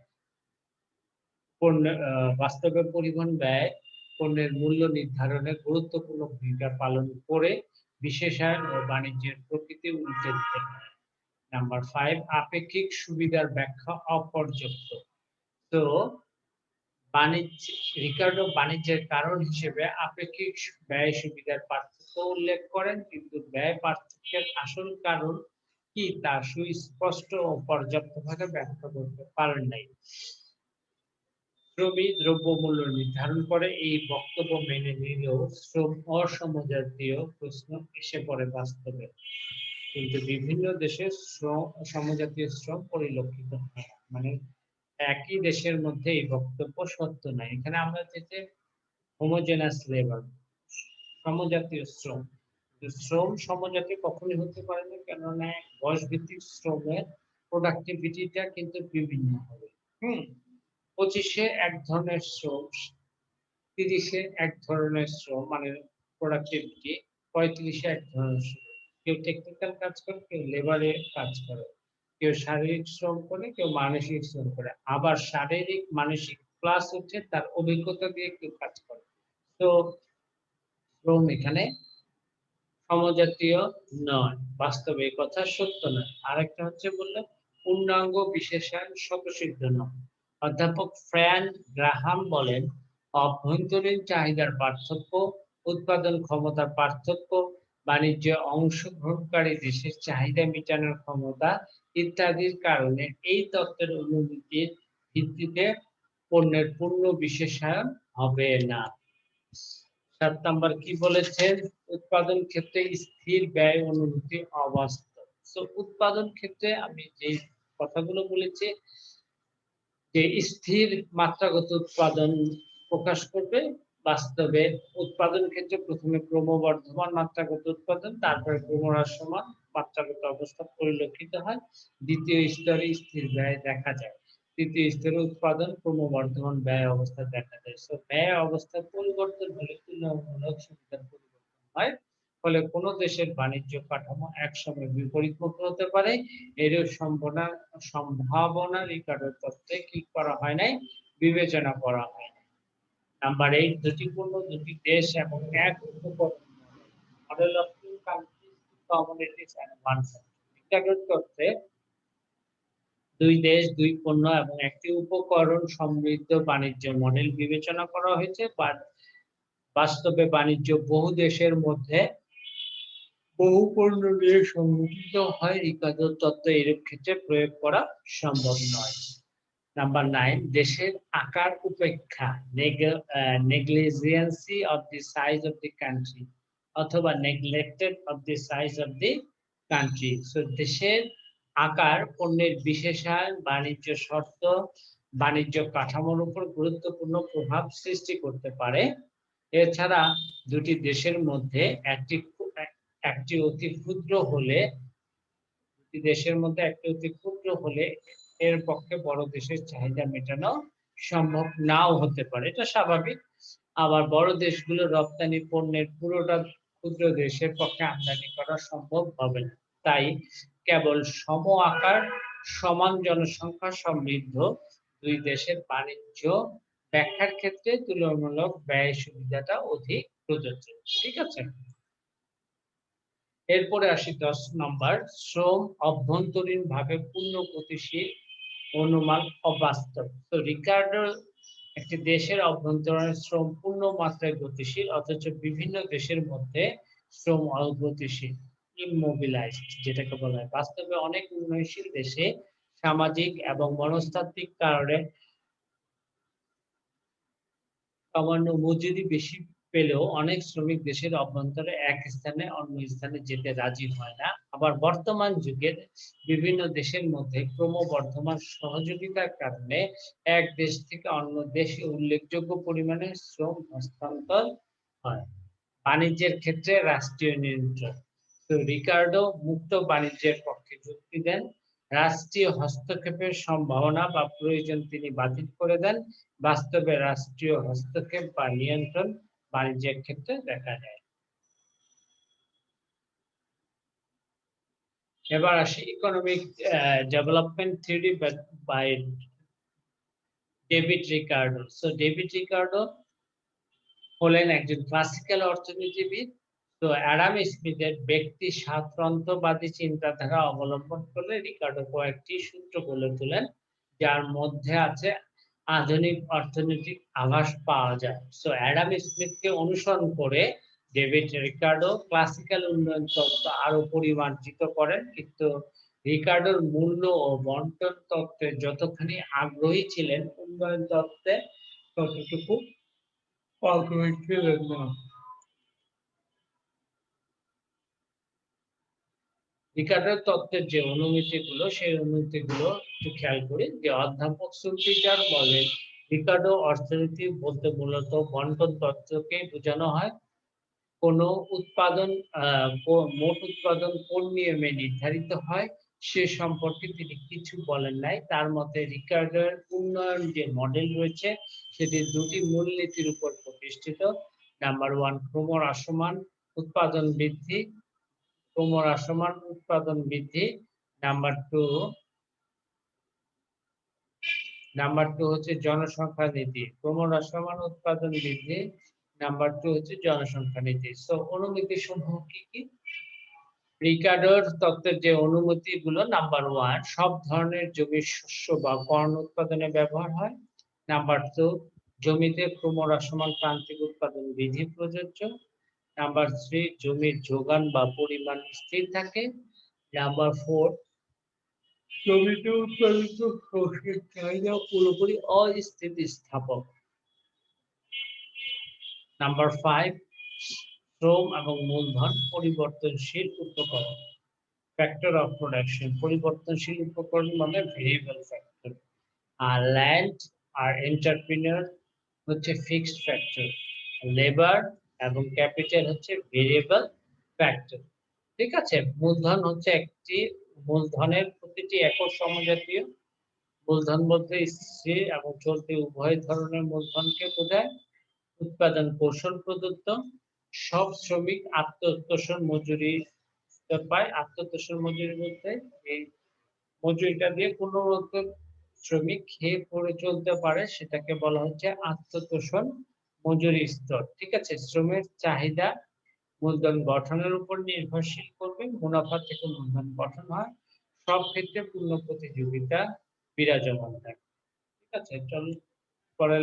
বাস্তবে পরিবহন ব্যয় পণ্যের মূল্য নির্ধারণে গুরুত্বপূর্ণ ভূমিকা পালন করে বিশেষায়ন ও বাণিজ্যের প্রকৃতি উল্টে দিতে পারে। নাম্বার 5, আপেক্ষিক সুবিধার ব্যাখ্যা অপর্যাপ্ত। তো রিকার্ডো বাণিজ্যের কারণ হিসেবে আপেক্ষিক ব্যয় সুবিধার পার্থক্য উল্লেখ করেন, কিন্তু ব্যয় পার্থক্যের আসল কারণ কি তা সুস্পষ্ট ও পর্যাপ্তভাবে ব্যাখ্যা করতে পারেন নাই। শ্রমই দ্রব্যমূল্য নির্ধারণ করে, এই বক্তব্য মেনে নিলেও শ্রম অসমজাতীয় প্রশ্ন এসে পড়ে বাস্তবে। কিন্তু বিভিন্ন দেশে সমজাতীয় শ্রম পরিলক্ষিত হয়। মানে একই দেশের মধ্যে এই বক্তব্য সত্য নয়। এখানে আমরা যেতে হোমোজেনাস লেবার, সমজাতীয় শ্রম। শ্রম সমজাতীয় কখনোই হতে পারে না, কেননা বয়সভিত্তিক শ্রমের প্রোডাক্টিভিটিটা কিন্তু বিভিন্ন হবে। 25-এ এক ধরনের শ্রম, 30-এ এক ধরনের শ্রম মানে প্রোডাক্টিভিটি, 35-এ এক ধরনের শ্রম। কেউ টেকনিক্যাল কাজ করে, কেউ লেবারে কাজ করে। কেউ শারীরিক শ্রম করে, কেউ মানসিক শ্রম করে। আবার শারীরিক, মানসিক প্লাস হচ্ছে তার অভিজ্ঞতা দিয়ে কেউ কাজ করে। তো শ্রম এখানে সমজাতীয় নয়। বাস্তবে এই কথা সত্য নয়। আরেকটা হচ্ছে বললেন পূর্ণাঙ্গ বিশেষায়ন স্বতঃসিদ্ধ নয়। অধ্যাপক ফ্রান গ্রাহাম বলেন, অভ্যন্তরীণ চাহিদার পার্থক্য, উৎপাদন ক্ষমতার পার্থক্য, বাণিজ্যে অংশগ্রহণকারী দেশের চাহিদা মেটানোর ক্ষমতা ইত্যাদির কারণে এই তত্ত্বের অনুভূতির ভিত্তিতে পণ্যের পূর্ণ বিশেষায়ন হবে না। 7 নাম্বার কি বলেছেন? উৎপাদন ক্ষেত্রে স্থির ব্যয় অনুভূতি অবাস্তব। সো উৎপাদন ক্ষেত্রে আমি যে কথাগুলো বলেছি, যে স্থির মাত্রাগত উৎপাদন প্রকাশ করবে, বাস্তবে উৎপাদন ক্ষেত্রে প্রথমে ক্রমবর্ধমান মাত্রাগত উৎপাদন, তারপরে ক্রমহ্রাসমান মাত্রাগত অবস্থা পরিলক্ষিত হয়। দ্বিতীয় স্তরে স্থির ব্যয় দেখা যায়। তৃতীয় স্তরে উৎপাদন ক্রমবর্ধমান ব্যয় অবস্থা দেখা যায়। সো ব্যয় অবস্থার পরিবর্তন হলে তুলনামূলক সুবিধার পরিবর্তন হয়। ফলে কোন দেশের বাণিজ্য কাঠামো একসময় বিপরীতমুখী হতে পারে। এরূপ সম্ভাবনা রিকার্ডোর তত্ত্বে কি করা হয় নাই? বিবেচনা করা হয় নাই। নাম্বার 8, দুটি পণ্য, দুটি দেশ এবং এক উপকরণ model of two countries, communities and one country. রিকার্ডোর তত্ত্বে দুই দেশ, দুই পণ্য এবং একটি উপকরণ সমৃদ্ধ বাণিজ্য মডেল বিবেচনা করা হয়েছে। বাস্তবে বাণিজ্য বহু দেশের মধ্যে বহু পণ্য নিয়ে সংগঠিত হয়। রিকার্ডোর তত্ত্ব এরূপ ক্ষেত্রে প্রয়োগ করা সম্ভব নয়। নাম্বার 9, দেশের আকার উপেক্ষা, negligence of the size of the country অথবা neglected of the size of the country. So দেশের আকার পণ্যের বিশেষায়ন, বাণিজ্য শর্ত, বাণিজ্য কাঠামোর উপর গুরুত্বপূর্ণ প্রভাব সৃষ্টি করতে পারে। এছাড়া দুটি দেশের মধ্যে একটি অতি ক্ষুদ্র হলে এর পক্ষে বড় দেশের চাহিদা মেটানো সম্ভব নাও হতে পারে, এটা স্বাভাবিক। আবার বড় দেশগুলো রপ্তানি পণ্যের পুরোটা ক্ষুদ্র দেশের পক্ষে আমদানি করা সম্ভব হবে না। তাই কেবল সম আকার সমান জনসংখ্যা সমৃদ্ধ দুই দেশের বাণিজ্য ব্যাখ্যার ক্ষেত্রে তুলনামূলক ব্যয় সুবিধাটা অধিক প্রযোজ্য। ঠিক আছে? এরপরে আসি 10 নাম্বার, শ্রম অভ্যন্তরীণভাবে পূর্ণ গতিশীল অনুমান অবাস্তব। তো রিকার্ডো একটি দেশের অভ্যন্তরীণ শ্রম পূর্ণ মাত্রায় গতিশীল, অথচ বিভিন্ন দেশের মধ্যে শ্রম অগতিশীল, ইমমোবিলাইজড যেটাকে বলা হয়। বাস্তবে অনেক উন্নয়নশীল দেশে সামাজিক এবং মনস্তাত্ত্বিক কারণে সামান্য মজুরি বেশি পেলেও অনেক শ্রমিক দেশের অভ্যন্তরে এক স্থানে অন্য স্থানে যেতে রাজি হয় না। আবার বর্তমান যুগের বিভিন্ন দেশের মধ্যে ক্রমবর্ধমান সহযোগিতার কারণে এক দেশ থেকে অন্য দেশে উল্লেখযোগ্য পরিমাণে শ্রম হস্তান্তর হয়। বাণিজ্যের ক্ষেত্রে রাষ্ট্রীয় নিয়ন্ত্রণ। তো রিকার্ডো মুক্ত বাণিজ্যের পক্ষে যুক্তি দেন। রাষ্ট্রীয় হস্তক্ষেপের সম্ভাবনা বা প্রয়োজন তিনি বাতিল করে দেন। বাস্তবে রাষ্ট্রীয় হস্তক্ষেপ বা নিয়ন্ত্রণ বাণিজ্যের ক্ষেত্রে দেখা যায়। এবার আসি economic development theory by David Ricardo. So David Ricardo হলেন একজন ক্লাসিক্যাল অর্থনীতিবিদ। তো অ্যাডাম স্মিথের ব্যক্তি স্বাতন্ত্র্যবাদী চিন্তাধারা অবলম্বন করলে রিকার্ডো কয়েকটি সূত্র বলে তোলেন, যার মধ্যে আছে আধুনিক অর্থনৈতিক আভাস পাওয়া যায়। সো অ্যাডাম স্মিথকে অনুসরণ করে ডেভিড রিকার্ডো ক্লাসিক্যাল উন্নয়ন তত্ত্ব আরো পরিমার্জিত করেন, কিন্তু রিকার্ডোর মূল্য ও বন্টন তত্ত্বে যতখানি আগ্রহী ছিলেন, উন্নয়ন তত্ত্বে ততটুকু আগ্রহী ছিলেন না। রিকার্ডোর তত্ত্বের যে অনুমিতিগুলো, সেই অনুমিতিগুলো একটু খেয়াল করি। যে অধ্যাপক সুলফিজার বলেন, রিকার্ডো অর্থনীতি বলতে মূলত বন্টন তত্ত্বকে বোঝানো হয়। কোনো উৎপাদন মোট উৎপাদন কোন নিয়মে নির্ধারিত হয় সে সম্পর্কে তিনি কিছু বলেন নাই। তার মতে রিকার্ডোর উন্নয়ন যে মডেল রয়েছে সেটি দুটি মূলনীতির উপর প্রতিষ্ঠিত। নাম্বার 1 ক্রমহ্রাসমান উৎপাদন বৃদ্ধি, ক্রমহ্রাসমান উৎপাদন বৃদ্ধি। নাম্বার 2 হচ্ছে জনসংখ্যা নীতি, ক্রমহ্রাসমান উৎপাদন বৃদ্ধি। নাম্বার 2 হচ্ছে জনসংখ্যা নীতি। সো অনুমিতি সমূহ কি কি? রিকার্ডোর তত্ত্বের যে অনুমতিগুলো, নাম্বার 1 সব ধরনের জমির শস্য বা কর্ন উৎপাদনে ব্যবহার হয়। নাম্বার 2 জমিতে ক্রমহ্রাসমান প্রান্তিক উৎপাদন বিধি প্রযোজ্য। নাম্বার 3 জমির যোগান বা পরিমাণ স্থির থাকে। নাম্বার 4 জমিতে উৎপাদিত শস্যের চাহিদা পুরোপুরি অস্থিতিস্থাপক। নাম্বার 5 শ্রম এবং মূলধন পরিবর্তনশীল উপকরণ, ফ্যাক্টর অফ প্রোডাকশন। পরিবর্তনশীল উপকরণ মানে ভেরিয়েবল ফ্যাক্টর। আর ল্যান্ড আর এন্টারপ্রেনিউর হচ্ছে ফিক্সড ফ্যাক্টর। লেবার এবং ক্যাপিটাল হচ্ছে ভেরিয়েবল ফ্যাক্টর। ঠিক আছে? মূলধন হচ্ছে একটি মূলধনের প্রতিটি একক সমজাতীয়। মূলধন বলতে স্থির এবং চলতি উভয় ধরনের মূলধনকে বোঝায়। উৎপাদন কৌশল প্রদত্ত। সব শ্রমিক আত্মোৎকর্ষণ মজুরি পায়। আত্মোৎকর্ষণ মজুরি বলতে এই মজুরিটা দিয়ে কোনো রকম শ্রমিক খেয়ে পরে চলতে পারে, সেটাকে বলা হচ্ছে আত্মোৎকর্ষণ মজুরি স্তর। ঠিক আছে? শ্রমের চাহিদা মূলধন গঠনের উপর নির্ভরশীল করবে। মুনাফা থেকে মূলধন গঠন হয়। সব ক্ষেত্রে পূর্ণ প্রতিযোগিতা বিরাজমান থাকে। ঠিক আছে? চলুন পরের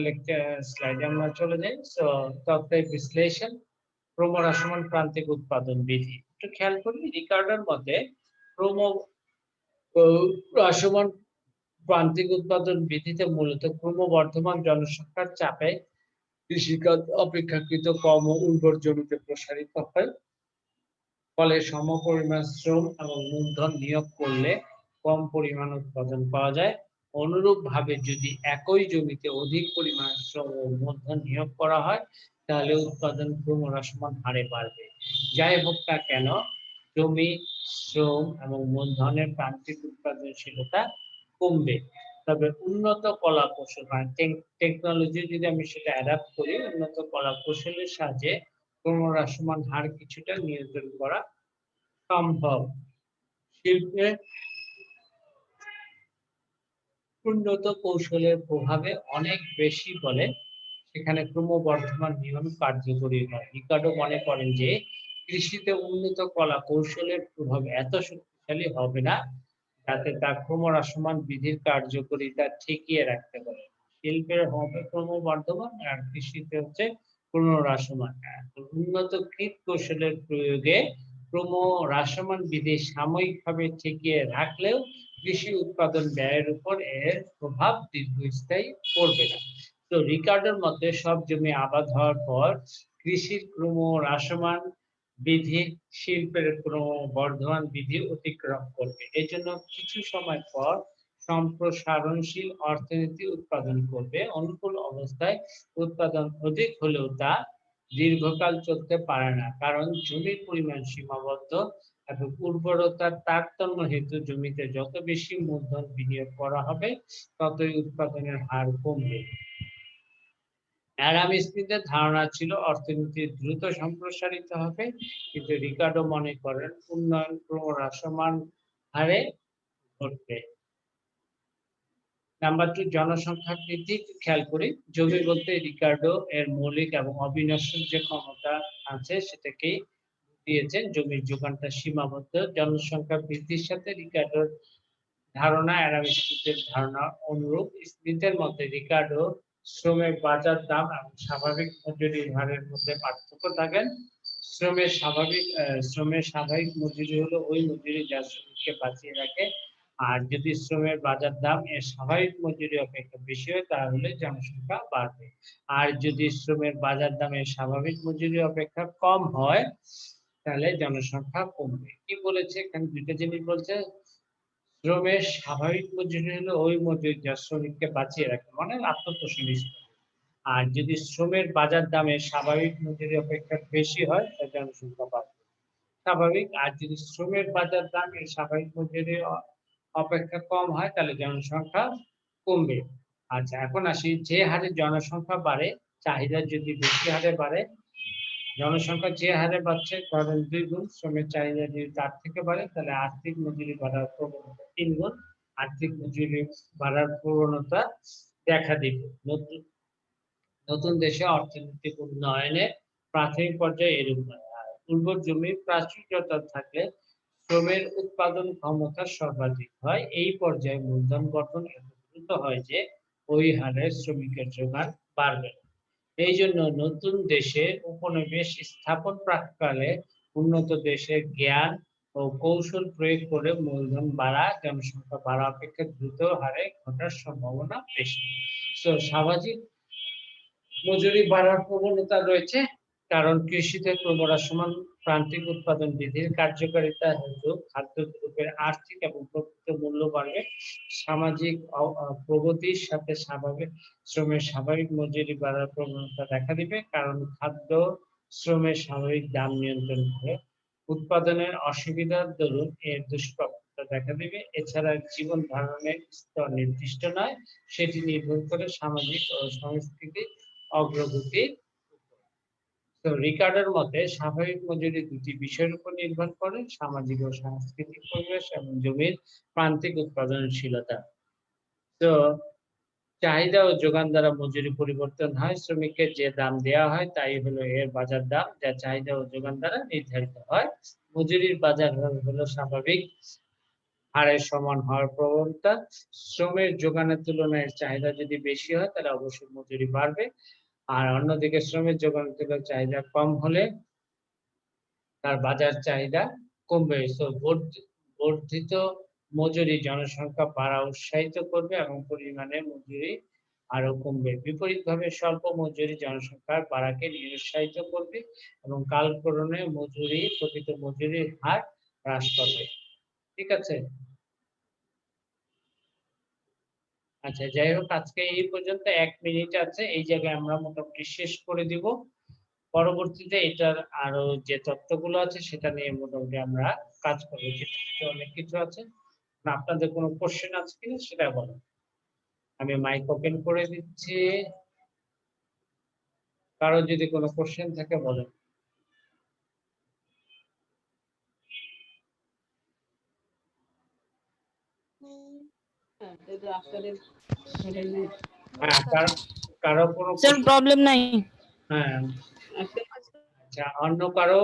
স্লাইডে আমরা চলে যাই। সো তত্ত্বের বিশ্লেষণ, ক্রমহ্রাসমান প্রান্তিক উৎপাদন বিধি। একটু খেয়াল করি, রিকার্ডোর মতে ক্রমহ্রাসমান প্রান্তিক উৎপাদন বিধিতে মূলত ক্রমবর্ধমান জনসংখ্যার চাপে কৃষিকাজ অপেক্ষাকৃত কম ও উর্বর জমিতে প্রসারিত হয়। ফলে সমপরিমাণ শ্রম এবং মূলধন নিয়োগ করলে কম পরিমাণ উৎপাদন পাওয়া যায়। অনুরূপভাবে যদি একই জমিতে অধিক পরিমাণ শ্রম ও মূলধন নিয়োগ করা হয় তাহলে উৎপাদন ক্রমহ্রাসমান হারে বাড়বে। যাই হোক না কেন, জমি, শ্রম এবং মূলধনের প্রান্তিক উৎপাদনশীলতা কমবে। তবে উন্নত কলা কৌশল মানে টেকনোলজি যদি আমি সেটা অ্যাডাপ্ট করি, উন্নত কলা কৌশলের সাহায্যে ক্রমহ্রাসমান হার কিছুটা নিয়ন্ত্রণ করা সম্ভব। শিল্পে উন্নত কৌশলের প্রভাবে অনেক বেশি বলে সেখানে ক্রমবর্ধমান নিয়ম কার্যকরী হয়। রিকার্ডো মনে করেন যে কৃষিতে উন্নত কলা কৌশলের প্রভাব এত শক্তিশালী হবে না যাতে তা ক্রমহ্রাসমান বিধির কার্যকারিতা ঠেকিয়ে রাখতে পারে। শিল্পের হবে ক্রমবর্ধমান আর কৃষিতে হচ্ছে ক্রমহ্রাসমান। উন্নত কৃত কৌশলের প্রয়োগে ক্রমহ্রাসমান বিধি সাময়িকভাবে ঠেকিয়ে রাখলেও কৃষি উৎপাদন ব্যয়ের উপর এর প্রভাব দীর্ঘস্থায়ী পড়বে না। তো রিকার্ডোর মতে সব জমি আবাদ হওয়ার পর কৃষির ক্রমহ্রাসমান বিধি শিল্পের ক্রমবর্ধমান বিধি অতিক্রম করবে। এজন্য কিছু সময় পর সম্প্রসারণশীল অর্থনীতি উৎপাদন করবে। অনুকূল অবস্থায় উৎপাদন অধিক হলেও তা দীর্ঘকাল চলতে পারে না। কারণ জমির পরিমাণ সীমাবদ্ধ এবং উর্বরতার তারতম্য হেতু জমিতে যত বেশি মূলধন বিনিয়োগ করা হবে ততই উৎপাদনের হার কমবে। অ্যাডাম স্মিথের ধারণা ছিল অর্থনীতি দ্রুত সম্প্রসারিত হবে, কিন্তু রিকার্ডো মনে করেন উন্নয়ন ক্রমহ্রাসমান হারে ঘটবে। নাম্বার 2 জনসংখ্যা বৃদ্ধি খেয়াল করি। জমি বলতে রিকার্ডো এর মৌলিক এবং অবিনশ্বর যে ক্ষমতা আছে সেটাকেই দিয়েছেন। জমির যোগানটা সীমাবদ্ধ। জনসংখ্যা বৃদ্ধির সাথে রিকার্ডোর ধারণা অ্যাডাম স্মিথের ধারণা অনুরূপ। স্মিথের মতে রিকার্ডো শ্রমের বাজার দাম এবং স্বাভাবিক মজুরির হারের মধ্যে পার্থক্য থাকেন। শ্রমের স্বাভাবিক মজুরি হলো ওই মজুরি যা শ্রমিককে বাঁচিয়ে রাখে। আর যদি শ্রমের বাজার দাম এর স্বাভাবিক মজুরি অপেক্ষা বেশি হয় তাহলে জনসংখ্যা বাড়বে। আর যদি শ্রমের বাজার দাম এর স্বাভাবিক মজুরি অপেক্ষা কম হয় তাহলে জনসংখ্যা কমবে। কি বলেছে এখানে দুইটা জিনিস বলছে। শ্রমের স্বাভাবিক মজুরি হলো ওই মজুরি যা শ্রমিককে বাঁচিয়ে রাখে, মানে আত্মপোষণ স্তর। আর যদি শ্রমের বাজার দামের স্বাভাবিক মজুরি অপেক্ষা বেশি হয় তাহলে জনসংখ্যা বাড়বে। স্বাভাবিক। আর যদি শ্রমের বাজার দাম এর স্বাভাবিক মজুরি অপেক্ষা কম হয় তাহলে জনসংখ্যা কমবে। আচ্ছা, এখন আসি যে হারে জনসংখ্যা বাড়ে, চাহিদা যদি বেশি হারে বাড়ে, জনসংখ্যা যে হারে বাড়ছে ধরেন 2 গুণ, শ্রমের চাহিদা যদি তার থেকে বাড়ে তাহলে আর্থিক মজুরি বাড়ার প্রবণতা 3 গুণ, আর্থিক মজুরি বাড়ার প্রবণতা দেখা দিবে। নতুন নতুন দেশে অর্থনৈতিক উন্নয়নের প্রাথমিক পর্যায়ে এরূপ নয়। আর উর্বর জমির প্রাচুর্যতা থাকলে শ্রমের উৎপাদন ক্ষমতা সর্বাধিক হয়। এই পর্যায়ে মূলধন গঠন এত দ্রুত হয় যে ওই হারে শ্রমিকের যোগান বাড়বে না। এই জন্য নতুন দেশে উপনিবেশ স্থাপন প্রাক্কালে উন্নত দেশের জ্ঞান ও কৌশল প্রয়োগ করে মূলধন বাড়া জনসংখ্যা বাড়া অপেক্ষা দ্রুত হারে ঘটার সম্ভাবনা বেশি। তো সামাজিক মজুরি বাড়ার প্রবণতা রয়েছে, কারণ কৃষিতে ক্রমহ্রাসমান প্রান্তিক উৎপাদন বৃদ্ধির কার্যকারিতা হেতু খাদ্যদ্রব্যের আর্থিক এবং প্রকৃত মূল্য বাড়বে। সামাজিক প্রগতির সাথে শ্রমের স্বাভাবিক মজুরি বাড়ার প্রবণতা দেখা দিবে, কারণ খাদ্য শ্রমের স্বাভাবিক দাম নিয়ন্ত্রণ করে। উৎপাদনের অসুবিধার দরুন এর দুষ্প্রাপ্যতা দেখা দিবে। এছাড়া জীবন ধারণের স্তর নির্দিষ্ট নয়, সেটি নির্ভর করে সামাজিক ও সাংস্কৃতিক অগ্রগতির উপর। তো রিকার্ডোর মতে স্বাভাবিক মজুরি দুটি বিষয়ের উপর নির্ভর করে: সামাজিক ও সাংস্কৃতিক পরিবেশ এবং জমির প্রান্তিক উৎপাদনশীলতা। তো চাহিদা ও যোগান দ্বারা মজুরি পরিবর্তন হয়। শ্রমিককে যে দাম দেওয়া হয় তাই হলো এর বাজার দাম, যা চাহিদা ও যোগান দ্বারা নির্ধারিত হয়। মজুরির বাজার হলো স্বাভাবিক হারের সমান হওয়ার প্রবণতা। শ্রমের যোগানের তুলনায় চাহিদা যদি বেশি হয় তাহলে অবশ্যই মজুরি বাড়বে। আর অন্যদিকে শ্রমের যোগানের তুলনায় চাহিদা কম হলে তার বাজার চাহিদা কমবে। সো বর্ধিত মজুরি জনসংখ্যা বাড়া উৎসাহিত করবে এবং পরিমাণে মজুরি আরো কমবে। বিপরীতভাবে স্বল্প মজুরি জনসংখ্যার বাড়াকে নিরুৎসাহিত করবে এবং কালক্রমে প্রকৃত মজুরির হার হ্রাস পাবে। ঠিক আছে? আচ্ছা, যাই হোক আজকে এই পর্যন্ত ১ মিনিট আছে। এই জায়গায় আমরা মোটামুটি শেষ করে দিব। পরবর্তীতে এটার আরো যে তথ্যগুলো আছে সেটা নিয়ে মোটামুটি আমরা কাজ করব। অনেক কিছু আছে। আপনাদের কোনো কোশ্চেন আছে কিনা সেটা বলেন। আমি মাইক ওপেন করে দিচ্ছি। কারো যদি কোনো কোশ্চেন থাকে বলেন। হ্যাঁ, কারো কোনো স্যার প্রবলেম নাই। হ্যাঁ, আচ্ছা, অন্য কারো